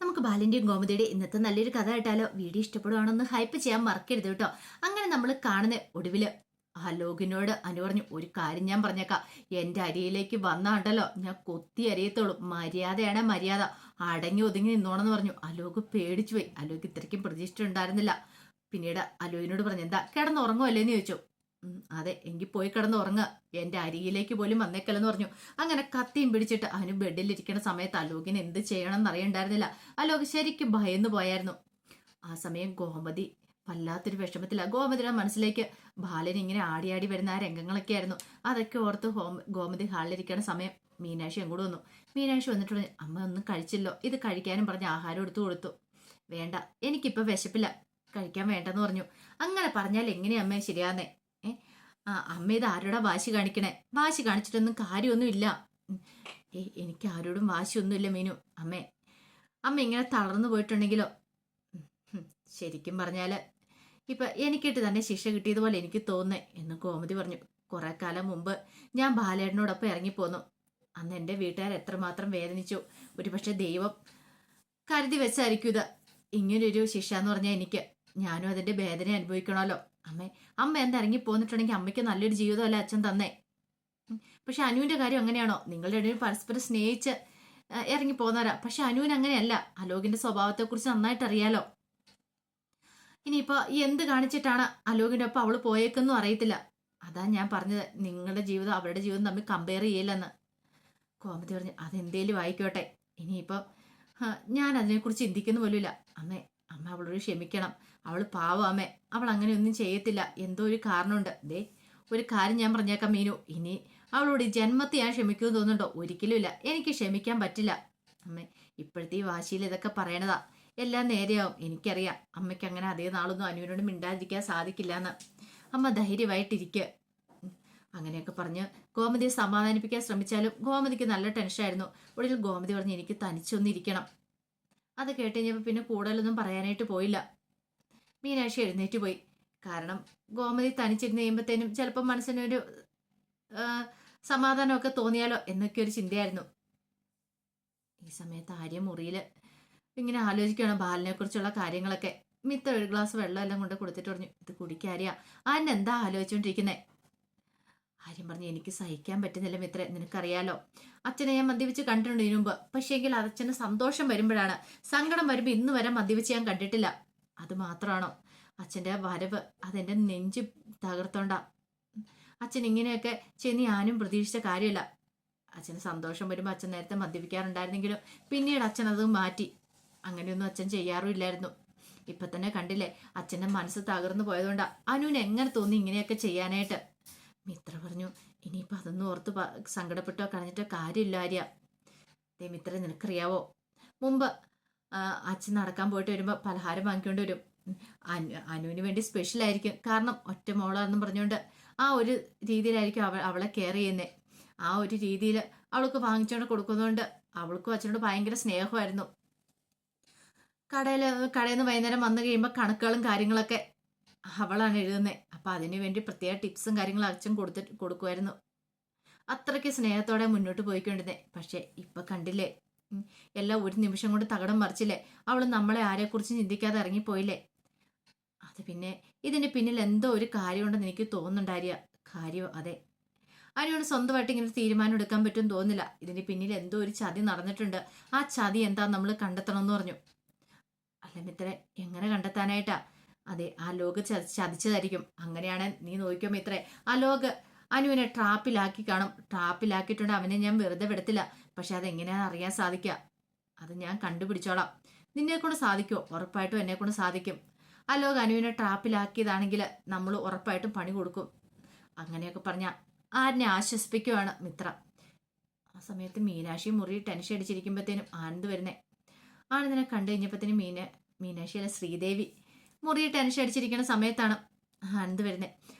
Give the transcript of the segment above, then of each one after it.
നമുക്ക് ബാലിന്റെയും ഗോമതിയുടെയും ഇന്നത്തെ നല്ലൊരു കഥ കേട്ടാലോ? വീഡിയോ ഇഷ്ടപ്പെടുവാണെന്ന് ഹൈപ്പ് ചെയ്യാൻ മറക്കരുത് കേട്ടോ. അങ്ങനെ നമ്മൾ കാണുന്ന ഒടുവില് ആ ലോകിനോട് അനു പറഞ്ഞു, ഒരു കാര്യം ഞാൻ പറഞ്ഞേക്കാം, എന്റെ അരിയിലേക്ക് വന്നാണ്ടല്ലോ ഞാൻ കൊത്തി അരിയത്തുള്ളൂ, മര്യാദയാണ് മര്യാദ, അടങ്ങി ഒതുങ്ങി നിന്നോണെന്ന് പറഞ്ഞു. അലോക് പേടിച്ചു പോയി. അലോക് ഇത്രയ്ക്കും പ്രതീക്ഷിച്ചിട്ടുണ്ടായിരുന്നില്ല. പിന്നീട് അലോകിനോട് പറഞ്ഞു, എന്താ കിടന്നുറങ്ങുമല്ലേന്ന് ചോദിച്ചു. അതെ, എങ്കിൽ പോയി കിടന്നുറങ്ങുക, എന്റെ അരികിലേക്ക് പോലും വന്നേക്കല്ലെന്ന് പറഞ്ഞു. അങ്ങനെ കത്തിയും പിടിച്ചിട്ട് അനു ബെഡിലിരിക്കുന്ന സമയത്ത് അലോകിന് എന്ത് ചെയ്യണം എന്നറിയണ്ടായിരുന്നില്ല. അലോക് ശരിക്കും ഭയന്നു പോയായിരുന്നു. ആ സമയം ഗോമതി വല്ലാത്തൊരു വിഷമത്തില. ഗോമതിയുടെ മനസ്സിലേക്ക് ബാലൻ ഇങ്ങനെ ആടി ആടി വരുന്ന ആ രംഗങ്ങളൊക്കെ ആയിരുന്നു. അതൊക്കെ ഓർത്ത് ഗോമതി ഹാളിലിരിക്കുന്ന സമയം മീനാക്ഷി അങ്ങോട്ട് വന്നു. മീനാക്ഷി വന്നിട്ട് പറഞ്ഞു, അമ്മ ഒന്നും കഴിച്ചില്ലോ, ഇത് കഴിക്കാനും പറഞ്ഞ് ആഹാരം എടുത്തു കൊടുത്തു. വേണ്ട, എനിക്കിപ്പോ വിശപ്പില്ല, കഴിക്കാൻ വേണ്ടെന്ന് പറഞ്ഞു. അങ്ങനെ പറഞ്ഞാൽ എങ്ങനെയാ അമ്മേ ശരിയാന്നേ? അമ്മ ഇത് ആരോടാ വാശി കാണിക്കണേ? വാശി കാണിച്ചിട്ടൊന്നും കാര്യമൊന്നും ഇല്ല. എനിക്ക് ആരോടും വാശിയൊന്നുമില്ല മീനു. അമ്മ ഇങ്ങനെ തളർന്നു പോയിട്ടുണ്ടെങ്കിലോ? ശരിക്കും പറഞ്ഞാല് ഇപ്പൊ എനിക്കിട്ട് തന്നെ ശിക്ഷ കിട്ടിയതുപോലെ എനിക്ക് തോന്നുന്നേ എന്ന് ഗോമതി പറഞ്ഞു. കുറെ കാലം മുമ്പ് ഞാൻ ബാലേട്ടനോടൊപ്പം ഇറങ്ങിപ്പോന്നു. അന്ന് എൻ്റെ വീട്ടുകാർ എത്രമാത്രം വേദനിച്ചു. ഒരുപക്ഷെ ദൈവം കരുതി വെച്ചായിരിക്കും ഇത് ഇങ്ങനൊരു ശിക്ഷ എന്ന് പറഞ്ഞാൽ എനിക്ക്. ഞാനും അതിന്റെ വേദന അനുഭവിക്കണമല്ലോ. അമ്മ എന്താ ഇറങ്ങി പോന്നിട്ടുണ്ടെങ്കിൽ അമ്മയ്ക്ക് നല്ലൊരു ജീവിതമല്ല അച്ഛൻ തന്നേ. പക്ഷെ അനുവിന്റെ കാര്യം അങ്ങനെയാണോ? നിങ്ങളുടെ ഇടയിൽ പരസ്പരം സ്നേഹിച്ച് ഇറങ്ങി പോന്നവരാ. പക്ഷെ അനുവിന് അങ്ങനെയല്ല. അലോകിന്റെ സ്വഭാവത്തെ കുറിച്ച് നന്നായിട്ട് അറിയാലോ. ഇനിയിപ്പോ എന്ത് കാണിച്ചിട്ടാണ് അലോകിന്റെ ഒപ്പം അവള് പോയേക്കെന്നും അറിയത്തില്ല. അതാ ഞാൻ പറഞ്ഞത്, നിങ്ങളുടെ ജീവിതം അവരുടെ ജീവിതം തമ്മിൽ കമ്പയർ ചെയ്യില്ലെന്ന്. കോമതി പറഞ്ഞു, അതെന്തേലും ആയിക്കോട്ടെ, ഇനിയിപ്പോ ഞാൻ അതിനെക്കുറിച്ച് ചിന്തിക്കുന്ന പോലുമില്ല. അമ്മ അവളോട് ക്ഷമിക്കണം. അവൾ പാവം അമ്മേ, അവൾ അങ്ങനെയൊന്നും ചെയ്യത്തില്ല. എന്തോ ഒരു കാരണമുണ്ട്. ദേ, ഒരു കാര്യം ഞാൻ പറഞ്ഞേക്കാം മീനു, ഇനി അവളോട് ജന്മത്തെ ഞാൻ ക്ഷമിക്കുമെന്ന് തോന്നുന്നുണ്ടോ? ഒരിക്കലും ഇല്ല, എനിക്ക് ക്ഷമിക്കാൻ പറ്റില്ല. ഇപ്പോഴത്തെ ഈ വാശിയിൽ ഇതൊക്കെ പറയണതാ. എല്ലാം നേരെയാവും, എനിക്കറിയാം. അമ്മയ്ക്ക് അങ്ങനെ അതേ നാളൊന്നും അനുവിനോട് മിണ്ടാതിരിക്കാൻ സാധിക്കില്ല എന്ന്. അമ്മ ധൈര്യമായിട്ടിരിക്കുക. അങ്ങനെയൊക്കെ പറഞ്ഞ് ഗോമതിയെ സമാധാനിപ്പിക്കാൻ ശ്രമിച്ചാലും ഗോമതിക്ക് നല്ല ടെൻഷനായിരുന്നു. ഒടുവിൽ ഗോമതി പറഞ്ഞ്, എനിക്ക് തനിച്ചൊന്നിരിക്കണം. അത് കേട്ട് കഴിഞ്ഞപ്പോൾ പിന്നെ കൂടുതലൊന്നും പറയാനായിട്ട് പോയില്ല. മീനാക്ഷി എഴുന്നേറ്റ് പോയി. കാരണം ഗോമതി തനിച്ചിരുന്ന് കഴിയുമ്പോഴത്തേനും ചിലപ്പോൾ മനസ്സിനൊരു സമാധാനമൊക്കെ തോന്നിയാലോ എന്നൊക്കെ ഒരു ചിന്തയായിരുന്നു. ഈ സമയത്ത് ആര്യ മുറിയിൽ ഇങ്ങനെ ആലോചിക്കുകയാണ് ബാലിനെ കുറിച്ചുള്ള കാര്യങ്ങളൊക്കെ. മിത്ര ഒരു ഗ്ലാസ് വെള്ളം എല്ലാം കൊണ്ട് കൊടുത്തിട്ട് പറഞ്ഞു, ഇത് കുടിക്കാരിയ. ആരെന്നെ എന്താ ആലോചിച്ചോണ്ടിരിക്കുന്നേ? ആര്യം പറഞ്ഞു, എനിക്ക് സഹിക്കാൻ പറ്റുന്നില്ല മിത്ര, നിനക്കറിയാലോ. അച്ഛനെ ഞാൻ മദ്യപിച്ച് കണ്ടിട്ടുണ്ട് ഇതിനു മുമ്പ്. പക്ഷേങ്കിൽ അച്ഛന് സന്തോഷം വരുമ്പോഴാണ്. സങ്കടം വരുമ്പോൾ ഇന്ന് വരെ മദ്യപിച്ച് ഞാൻ കണ്ടിട്ടില്ല. അത് മാത്രമാണോ? അച്ഛൻ്റെ വരവ് അതെന്റെ നെഞ്ച് തകർത്തോണ്ടാ. അച്ഛൻ ഇങ്ങനെയൊക്കെ ചെയ്യുന്ന ഞാനും പ്രതീക്ഷിച്ച കാര്യമില്ല. അച്ഛന് സന്തോഷം വരുമ്പോൾ അച്ഛൻ നേരത്തെ മദ്യപിക്കാറുണ്ടായിരുന്നെങ്കിലും പിന്നീട് അച്ഛൻ അത് മാറ്റി. അങ്ങനെയൊന്നും അച്ഛൻ ചെയ്യാറുമില്ലായിരുന്നു. ഇപ്പൊ തന്നെ കണ്ടില്ലേ, അച്ഛൻ്റെ മനസ്സ് തകർന്നു പോയതുകൊണ്ടാ അനുവിന് എങ്ങനെ തോന്നി ഇങ്ങനെയൊക്കെ ചെയ്യാനായിട്ട്. മിത്ര പറഞ്ഞു, ഇനിയിപ്പോൾ അതൊന്നും ഓർത്ത് സങ്കടപ്പെട്ടോ കളഞ്ഞിട്ടോ കാര്യമില്ല ആര്യ. മിത്ര, നിനക്കറിയാവോ, മുമ്പ് അച്ഛൻ നടക്കാൻ പോയിട്ട് വരുമ്പോൾ പലഹാരം വാങ്ങിക്കൊണ്ട് വരും. അനുവിന് വേണ്ടി സ്പെഷ്യൽ ആയിരിക്കും. കാരണം ഒറ്റ മോളാണെന്നും പറഞ്ഞുകൊണ്ട് ആ ഒരു രീതിയിലായിരിക്കും അവളെ കെയർ ചെയ്യുന്നത്. ആ ഒരു രീതിയിൽ അവൾക്ക് വാങ്ങിച്ചുകൊണ്ട് കൊടുക്കുന്നതുകൊണ്ട് അവൾക്കും അച്ഛനോട് ഭയങ്കര സ്നേഹമായിരുന്നു. കടയിൽ നിന്ന് വൈകുന്നേരം വന്നു കഴിയുമ്പോൾ കണക്കുകളും കാര്യങ്ങളൊക്കെ അവളാണ് എഴുതുന്നത്. അപ്പം അതിനു വേണ്ടി പ്രത്യേക ടിപ്സും കാര്യങ്ങളും അച്ഛൻ കൊടുക്കുമായിരുന്നു. അത്രയ്ക്ക് സ്നേഹത്തോടെ മുന്നോട്ട് പോയിക്കൊണ്ടിരുന്നേ. പക്ഷെ ഇപ്പൊ കണ്ടില്ലേ, എല്ലാം ഒരു നിമിഷം കൊണ്ട് തകടം മറിച്ചില്ലേ. അവൾ നമ്മളെ ആരെക്കുറിച്ചും ചിന്തിക്കാതെ ഇറങ്ങിപ്പോയില്ലേ. അത് പിന്നെ ഇതിന്റെ പിന്നിൽ എന്തോ ഒരു കാര്യമുണ്ടെന്ന് എനിക്ക് തോന്നുന്നുണ്ടായിരിക. കാര്യമോ? അതെ, അതിനോട് സ്വന്തമായിട്ട് ഇങ്ങനെ തീരുമാനം എടുക്കാൻ പറ്റുമെന്ന് തോന്നുന്നില്ല. ഇതിന്റെ പിന്നിൽ എന്തോ ഒരു ചതി നടന്നിട്ടുണ്ട്. ആ ചതി എന്താ നമ്മൾ കണ്ടെത്തണം എന്ന് പറഞ്ഞു. അല്ല മിത്രേ, എങ്ങനെ കണ്ടെത്താനായിട്ടാ? അതെ, ആ ലോക ചതിച്ചതായിരിക്കും. അങ്ങനെയാണ് നീ നോക്കിയോ മിത്രേ, ആ ലോക അനുവിനെ ട്രാപ്പിലാക്കി കാണും. ട്രാപ്പിലാക്കിയിട്ടുണ്ട്. അവനെ ഞാൻ വെറുതെ വിടത്തില്ല. പക്ഷെ അതെങ്ങനെയാണെന്ന് അറിയാൻ സാധിക്കുക? അത് ഞാൻ കണ്ടുപിടിച്ചോളാം. നിന്നെ കൊണ്ട് സാധിക്കുമോ? ഉറപ്പായിട്ടും എന്നെ കൊണ്ട് സാധിക്കും. ആ ലോക അനുവിനെ ട്രാപ്പിലാക്കിയതാണെങ്കിൽ നമ്മൾ ഉറപ്പായിട്ടും പണി കൊടുക്കും. അങ്ങനെയൊക്കെ പറഞ്ഞ ആരിനെ ആശ്വസിപ്പിക്കുവാണ് മിത്ര. ആ സമയത്ത് മീനാക്ഷി മുറി ടെൻഷൻ അടിച്ചിരിക്കുമ്പോഴത്തേനും ആനന്ദ് വരുന്നേ. ആനന്ദിനെ കണ്ടു കഴിഞ്ഞപ്പോഴത്തേനും മീനാക്ഷിയല്ല, ശ്രീദേവി മുറി ടെൻഷൻ അടിച്ചിരിക്കുന്ന സമയത്താണ് ആനന്ദ് വരുന്നത്.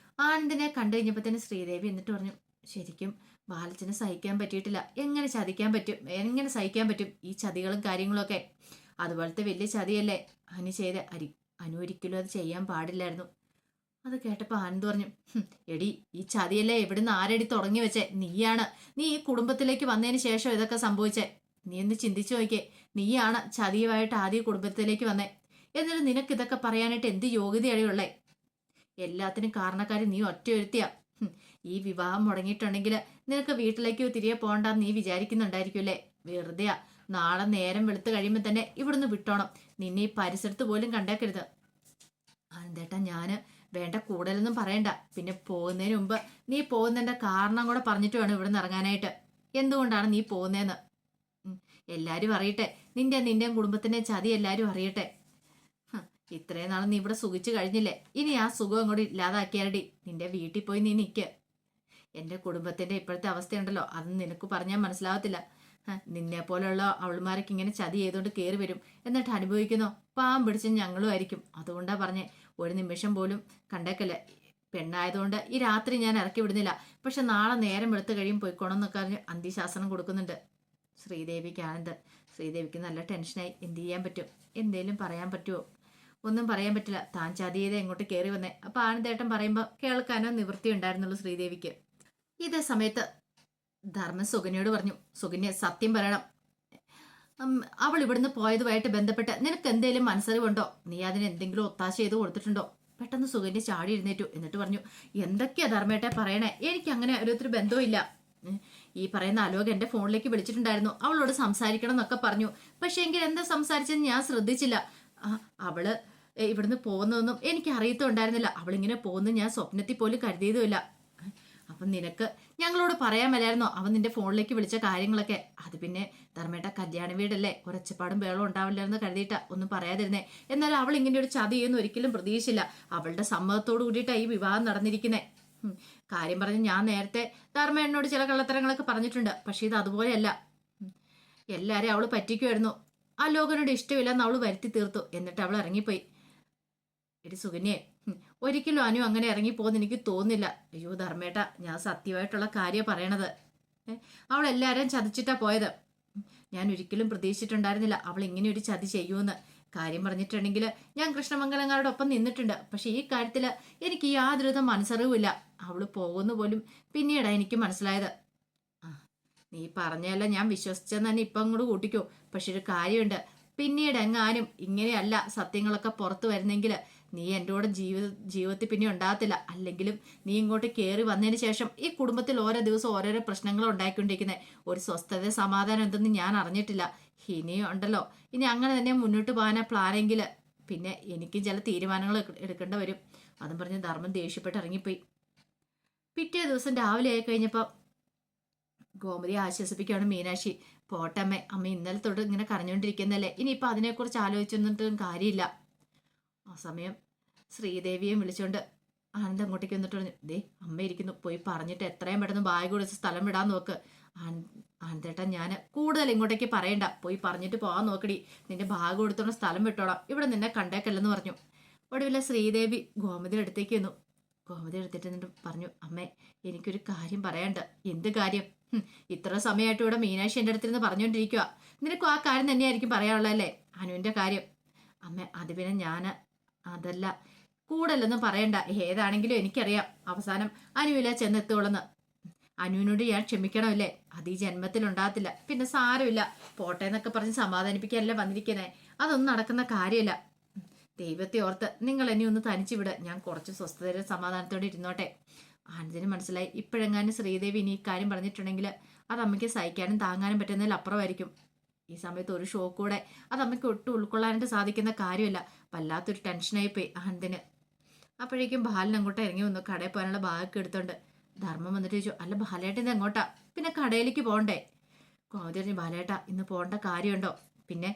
ആനന്ദിനെ കണ്ടു കഴിഞ്ഞപ്പോഴത്തേനും ശ്രീദേവി എന്നിട്ട് പറഞ്ഞു, ശരിക്കും ബാലച്ചന് സഹിക്കാൻ പറ്റിയിട്ടില്ല. എങ്ങനെ ചതിക്കാൻ പറ്റും? എങ്ങനെ സഹിക്കാൻ പറ്റും ഈ ചതികളും കാര്യങ്ങളൊക്കെ? അതുപോലത്തെ വലിയ ചതിയല്ലേ അനു ചെയ്ത്. അനു ഒരിക്കലും അത് ചെയ്യാൻ പാടില്ലായിരുന്നു. അത് കേട്ടപ്പോൾ ആനന്ദ് പറഞ്ഞു, എടി, ഈ ചതിയല്ലേ എവിടുന്ന് ആരടി തുടങ്ങി വെച്ചേ? നീയാണ്. നീ ഈ കുടുംബത്തിലേക്ക് വന്നതിന് ശേഷം ഇതൊക്കെ സംഭവിച്ചേ. നീ ഒന്ന് ചിന്തിച്ചു നോക്കിയേ. നീയാണ് ചതിയുമായിട്ട് ആദ്യ കുടുംബത്തിലേക്ക് വന്നേ. എന്നിട്ട് നിനക്ക് ഇതൊക്കെ പറയാനായിട്ട് എന്ത് യോഗ്യതയാണുള്ളേ? എല്ലാത്തിനും കാരണക്കാരി നീ ഒറ്റയൊരുത്തിയാ. ഈ വിവാഹം മുടങ്ങിയിട്ടുണ്ടെങ്കിൽ നിനക്ക് വീട്ടിലേക്ക് തിരികെ പോകണ്ടെന്ന് നീ വിചാരിക്കുന്നുണ്ടായിരിക്കുമല്ലേ? വെറുതെയാ. നാളെ നേരം വെളുത്ത് കഴിയുമ്പോൾ തന്നെ ഇവിടുന്ന് വിട്ടോണം. നിന്നെ ഈ പരിസരത്ത് പോലും കണ്ടേക്കരുത്. അതെന്താ ഞാന് വേണ്ട കൂടുതലൊന്നും പറയണ്ട. പിന്നെ പോകുന്നതിന് മുമ്പ് നീ പോകുന്നതിന്റെ കാരണം കൂടെ പറഞ്ഞിട്ട് വേണം ഇവിടുന്ന് ഇറങ്ങാനായിട്ട്. എന്തുകൊണ്ടാണ് നീ പോകുന്നതെന്ന് എല്ലാരും അറിയട്ടെ. നിന്റെയും കുടുംബത്തിന്റെ ചതി എല്ലാരും അറിയട്ടെ. ഇത്രയും നാൾ നീ ഇവിടെ സുഖിച്ചു കഴിഞ്ഞില്ലേ? ഇനി ആ സുഖം കൂടി ഇല്ലാതാക്കിയാലടി. നിന്റെ വീട്ടിൽ പോയി നീ നിൽക്ക്. എന്റെ കുടുംബത്തിന്റെ ഇപ്പോഴത്തെ അവസ്ഥയുണ്ടല്ലോ, അതൊന്നും നിനക്ക് പറഞ്ഞാൽ മനസ്സിലാവത്തില്ല. നിന്നെ പോലെയുള്ള അവൾമാരൊക്കെ ഇങ്ങനെ ചതി ചെയ്തോണ്ട് കയറി വരും, എന്നിട്ട് അനുഭവിക്കുന്നോ പാവം പിടിച്ച് ഞങ്ങളും ആയിരിക്കും. അതുകൊണ്ടാ പറഞ്ഞേ, ഒരു നിമിഷം പോലും കണ്ടേക്കല്ലേ. പെണ്ണായതുകൊണ്ട് ഈ രാത്രി ഞാൻ ഇറക്കി വിടുന്നില്ല. പക്ഷെ നാളെ നേരം വെളുത്ത് കഴിയും പോയിക്കോണം എന്നൊക്കെ പറഞ്ഞ് അന്ത്യശാസനം കൊടുക്കുന്നുണ്ട് ശ്രീദേവിക്ക്. ആനന്ദ് ശ്രീദേവിക്ക് നല്ല ടെൻഷനായി. എന്ത് ചെയ്യാൻ പറ്റും? എന്തേലും പറയാൻ പറ്റുമോ? ഒന്നും പറയാൻ പറ്റില്ല. താൻ ചതി ചെയ്ത് എങ്ങോട്ട് കയറി വന്നേ. അപ്പൊ ആനന്ദേട്ടൻ പറയുമ്പോൾ കേൾക്കാനോ നിവൃത്തി ഉണ്ടായിരുന്നുള്ളൂ ശ്രീദേവിക്ക്. ഇതേ സമയത്ത് ധർമ്മൻ സുകന്യയോട് പറഞ്ഞു, സുകന്യ സത്യം പറയണം, അവൾ ഇവിടുന്ന് പോയതുമായിട്ട് ബന്ധപ്പെട്ട് നിനക്ക് എന്തേലും മനസ്സറിവുണ്ടോ? നീ അതിന് എന്തെങ്കിലും ഒത്താശ ചെയ്ത് കൊടുത്തിട്ടുണ്ടോ? പെട്ടെന്ന് സുകന്യ ചാടി എഴുന്നേറ്റു. എന്നിട്ട് പറഞ്ഞു, എന്തൊക്കെയാ ധർമ്മേട്ടെ പറയണേ? എനിക്ക് അങ്ങനെ ഓരോരുത്തർ ബന്ധവും ഇല്ല. ഈ പറയുന്ന അലോക് എന്റെ ഫോണിലേക്ക് വിളിച്ചിട്ടുണ്ടായിരുന്നു, അവളോട് സംസാരിക്കണം എന്നൊക്കെ പറഞ്ഞു. പക്ഷെ എങ്കിൽ എന്താ സംസാരിച്ചെന്ന് ഞാൻ ശ്രദ്ധിച്ചില്ല. അവള് ഇവിടുന്ന് പോകുന്നതൊന്നും എനിക്ക് അറിയത്തുണ്ടായിരുന്നില്ല. അവളിങ്ങനെ പോകുന്നത് ഞാൻ സ്വപ്നത്തിൽ പോലും കരുതിയതുമില്ല. അപ്പം നിനക്ക് ഞങ്ങളോട് പറയാൻ മേലായിരുന്നോ അവൻ നിന്റെ ഫോണിലേക്ക് വിളിച്ച കാര്യങ്ങളൊക്കെ? അത് പിന്നെ ധർമ്മേട്ട കല്യാണ വീടല്ലേ, ഒരച്ചപ്പാടും ബേളും ഉണ്ടാവില്ലെന്ന് കരുതിയിട്ടാ ഒന്നും പറയാതിരുന്നേ. എന്നാൽ അവൾ ഇങ്ങനെ ഒരു ചതി ചെയ്യുന്ന ഒരിക്കലും പ്രതീക്ഷിച്ചില്ല. അവളുടെ സമ്മതത്തോടു കൂടിയിട്ടാണ് ഈ വിവാഹം നടന്നിരിക്കുന്നേ. കാര്യം പറഞ്ഞ് ഞാൻ നേരത്തെ ധർമ്മ എന്നോട് ചില കള്ളത്തരങ്ങളൊക്കെ പറഞ്ഞിട്ടുണ്ട്. പക്ഷെ ഇത് അതുപോലെയല്ല. എല്ലാരെയും അവള് പറ്റിക്കുമായിരുന്നു. ആ ലോകനോട് ഇഷ്ടമില്ലെന്ന് അവള് വരുത്തി തീർത്തു. എന്നിട്ട് അവൾ ഇറങ്ങിപ്പോയി. എടി സുകന്യെ, ഒരിക്കലും അനു അങ്ങനെ ഇറങ്ങിപ്പോന്ന് എനിക്ക് തോന്നുന്നില്ല. അയ്യോ ധർമ്മേട്ട, ഞാൻ സത്യമായിട്ടുള്ള കാര്യം പറയണത്. അവൾ എല്ലാവരെയും ചതിച്ചിട്ടാ പോയത്. ഞാൻ ഒരിക്കലും പ്രതീക്ഷിച്ചിട്ടുണ്ടായിരുന്നില്ല അവൾ ഇങ്ങനെ ഒരു ചതി ചെയ്യുമെന്ന്. കാര്യം പറഞ്ഞിട്ടുണ്ടെങ്കിൽ ഞാൻ കൃഷ്ണമംഗലങ്ങാരുടെ ഒപ്പം നിന്നിട്ടുണ്ട്. പക്ഷെ ഈ കാര്യത്തിൽ എനിക്ക് യാതൊരുവിധ മനസ്സറിവില്ല. അവള് പോകുന്നു പോലും പിന്നീടാ എനിക്ക് മനസ്സിലായത്. നീ പറഞ്ഞല്ല ഞാൻ വിശ്വസിച്ചെന്ന് തന്നെ ഇപ്പം അങ്ങോട്ട് കൂട്ടിക്കോ. പക്ഷെ ഒരു കാര്യമുണ്ട്, പിന്നീട് എങ്ങാനും ഇങ്ങനെയല്ല സത്യങ്ങളൊക്കെ പുറത്തു വരുന്നെങ്കിൽ നീ എൻ്റെ കൂടെ ജീവിതത്തിൽ പിന്നെ ഉണ്ടാകത്തില്ല. അല്ലെങ്കിലും നീ ഇങ്ങോട്ട് കയറി വന്നതിന് ശേഷം ഈ കുടുംബത്തിൽ ഓരോ ദിവസം ഓരോരോ പ്രശ്നങ്ങൾ ഉണ്ടായിക്കൊണ്ടിരിക്കുന്നത്. ഒരു സ്വസ്ഥത സമാധാനം എന്തെന്ന് ഞാൻ അറിഞ്ഞിട്ടില്ല. ഇനിയും ഉണ്ടല്ലോ, ഇനി അങ്ങനെ തന്നെ മുന്നോട്ട് പോകാനാ പ്ലാനെങ്കിൽ പിന്നെ എനിക്കും ചില തീരുമാനങ്ങൾ എടുക്കേണ്ടി വരും. അതും പറഞ്ഞ് ധർമ്മൻ ദേഷ്യപ്പെട്ട് ഇറങ്ങിപ്പോയി. പിറ്റേ ദിവസം രാവിലെ ആയി കഴിഞ്ഞപ്പോൾ ഗോമതി ആശ്വസിപ്പിക്കുകയാണ് മീനാക്ഷി. പോട്ടമ്മ, അമ്മ ഇന്നലെ തൊട്ട് ഇങ്ങനെ കരഞ്ഞുകൊണ്ടിരിക്കുന്നല്ലേ, ഇനിയിപ്പോൾ അതിനെക്കുറിച്ച് ആലോചിച്ചൊന്നിട്ടും കാര്യമില്ല. ആ സമയം ശ്രീദേവിയെ വിളിച്ചോണ്ട് ആനന്ദ് അങ്ങോട്ടേക്ക് വന്നിട്ട് പറഞ്ഞു, ദേ അമ്മ ഇരിക്കുന്നു, പോയി പറഞ്ഞിട്ട് എത്രയും പെട്ടെന്ന് ബാഗ് കൊടുത്ത് സ്ഥലം വിടാൻ നോക്ക്. ആനന്ദേട്ടാ, ഞാൻ കൂടുതൽ ഇങ്ങോട്ടേക്ക് പറയണ്ട, പോയി പറഞ്ഞിട്ട് പോകാൻ നോക്കടി. നിന്റെ ബാഗ് കൊടുത്തോണ്ട് സ്ഥലം വിട്ടോളാം, ഇവിടെ നിന്നെ കണ്ടേക്കല്ലെന്ന് പറഞ്ഞു. ഒടുവില്ല ശ്രീദേവി ഗോമതി അടുത്തേക്ക് വന്നു. ഗോമതി എടുത്തിട്ട് എന്നിട്ട് പറഞ്ഞു, അമ്മേ എനിക്കൊരു കാര്യം പറയാണ്ട്. എന്ത് കാര്യം? ഇത്ര സമയമായിട്ട് ഇവിടെ മീനാക്ഷി എൻ്റെ അടുത്തിരുന്ന് പറഞ്ഞുകൊണ്ടിരിക്കുക. നിനക്കും ആ കാര്യം തന്നെയായിരിക്കും പറയാനുള്ളതല്ലേ, അനുവിൻ്റെ കാര്യം. അമ്മ അത് പിന്നെ ഞാൻ അതല്ല, കൂടുതലൊന്നും പറയണ്ട. ഏതാണെങ്കിലും എനിക്കറിയാം അവസാനം അനുവില ചെന്നെത്തുള്ളെന്ന്. അനുവിനോട് ഞാൻ ക്ഷമിക്കണമല്ലേ? അത് ഈ ജന്മത്തിൽ ഉണ്ടാകത്തില്ല. പിന്നെ സാരമില്ല, പോട്ടെ എന്നൊക്കെ പറഞ്ഞ് സമാധാനിപ്പിക്കാനല്ലേ വന്നിരിക്കുന്നേ. അതൊന്നും നടക്കുന്ന കാര്യമില്ല. ദൈവത്തെ ഓർത്ത് നിങ്ങൾ എന്നെ ഒന്ന് തനിച്ചു വിട്, ഞാൻ കുറച്ച് സ്വസ്ഥതയുടെ സമാധാനത്തോടെ ഇരുന്നോട്ടെ. ആനന്ദിന് മനസ്സിലായി, ഇപ്പോഴെങ്ങാനും ശ്രീദേവി ഇനി ഈ കാര്യം പറഞ്ഞിട്ടുണ്ടെങ്കിൽ അത് അമ്മയ്ക്ക് സഹിക്കാനും താങ്ങാനും പറ്റുന്നതിൽ അപ്പുറമായിരിക്കും. ഈ സമയത്ത് ഒരു ഷോക്ക് കൂടെ അത് അമ്മയ്ക്ക് ഒട്ടും ഉൾക്കൊള്ളാനായിട്ട് സാധിക്കുന്ന കാര്യമല്ല. വല്ലാത്തൊരു ടെൻഷനായി പോയി ആനന്ദിന്. അപ്പോഴേക്കും ബാലൻ അങ്ങോട്ട് ഇറങ്ങി വന്നു. കടയിൽ പോകാനുള്ള ബാഗൊക്കെ എടുത്തോണ്ട്. ധർമ്മം വന്നിട്ട് ചോദിച്ചു, അല്ല ബാലേട്ടൻ ഇത് എങ്ങോട്ടാ? പിന്നെ കടയിലേക്ക് പോകണ്ടേ? കോമതി പറഞ്ഞു, ബാലേട്ട ഇന്ന് പോകേണ്ട കാര്യമുണ്ടോ? പിന്നെ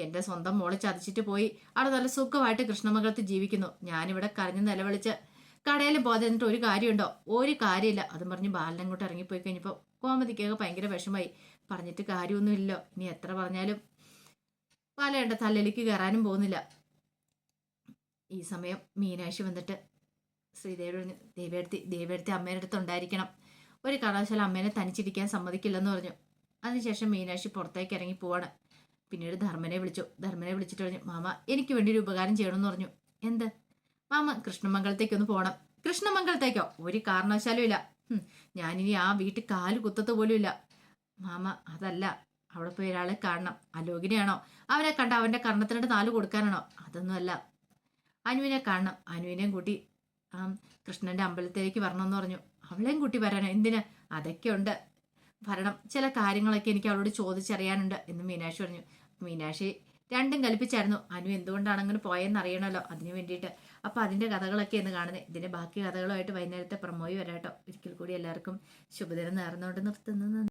എന്റെ സ്വന്തം മോളെ ചതിച്ചിട്ട് പോയി അവിടെ നല്ല സുഖമായിട്ട് കൃഷ്ണമംഗലത്ത് ജീവിക്കുന്നു. ഞാനിവിടെ കരഞ്ഞ് നിലവിളിച്ച് കടയിൽ പോകാതെ എന്നിട്ട് ഒരു കാര്യമുണ്ടോ? ഒരു കാര്യമില്ല. അതും പറഞ്ഞ് ബാലൻ അങ്ങോട്ട് ഇറങ്ങിപ്പോയി കഴിഞ്ഞപ്പോൾ കോമതിക്കൊക്കെ ഭയങ്കര വിഷമായി. പറഞ്ഞിട്ട് കാര്യമൊന്നുമില്ലല്ലോ, ഇനി എത്ര പറഞ്ഞാലും ബാലേട്ട തലയിലേക്ക് കയറാനും പോകുന്നില്ല. ഈ സമയം മീനാക്ഷി വന്നിട്ട് ശ്രീദേവി പറഞ്ഞു, ദേവിയെടുത്ത് അമ്മേൻ്റെ അടുത്ത് ഉണ്ടായിരിക്കണം, ഒരു കാരണവശാലും അമ്മേനെ തനിച്ചിരിക്കാൻ സമ്മതിക്കില്ലെന്ന് പറഞ്ഞു. അതിനുശേഷം മീനാക്ഷി പുറത്തേക്ക് ഇറങ്ങി പോവാണ്. പിന്നീട് ധർമ്മനെ വിളിച്ചിട്ട് പറഞ്ഞു, മാമ എനിക്ക് വേണ്ടി ഒരു ഉപകാരം ചെയ്യണമെന്ന് പറഞ്ഞു. എന്ത്? മാമ കൃഷ്ണമംഗലത്തേക്കൊന്ന് പോകണം. കൃഷ്ണമംഗലത്തേക്കോ? ഒരു കാരണവശാലും ഇല്ല. ഞാനിനി ആ വീട്ടിൽ കാല് കുത്തത്ത് പോലും ഇല്ല. മാമ അതല്ല, അവിടെ പോയി ഒരാളെ കാണണം. അലോകിനെയാണോ? അവനെ കണ്ട അവന്റെ കർണത്തിനിട്ട് 4 കൊടുക്കാനാണോ? അതൊന്നുമല്ല. അനുവിനെ കാണണം. അനുവിനെയും കൂട്ടി കൃഷ്ണന്റെ അമ്പലത്തിലേക്ക് വരണമെന്ന് പറഞ്ഞു. അവളെയും കൂട്ടി വരാനോ? എന്തിന്? അതൊക്കെ ഉണ്ട് വരണം. ചില കാര്യങ്ങളൊക്കെ എനിക്ക് അവളോട് ചോദിച്ചറിയാനുണ്ട് എന്ന് മീനാക്ഷി പറഞ്ഞു. മീനാക്ഷി രണ്ടും കൽപ്പിച്ചായിരുന്നു. അനു എന്തുകൊണ്ടാണ് അങ്ങനെ പോയെന്ന് അറിയണമല്ലോ, അതിന് വേണ്ടിയിട്ട്. അപ്പൊ അതിന്റെ കഥകളൊക്കെ എന്ന് കാണുന്നത്. ഇതിന്റെ ബാക്കി കഥകളുമായിട്ട് വൈകുന്നേരത്തെ പ്രമോയി വരാട്ടോ. ഒരിക്കൽ കൂടി എല്ലാവർക്കും ശുഭദിനം നേർന്നുകൊണ്ട് നിർത്തുന്നു.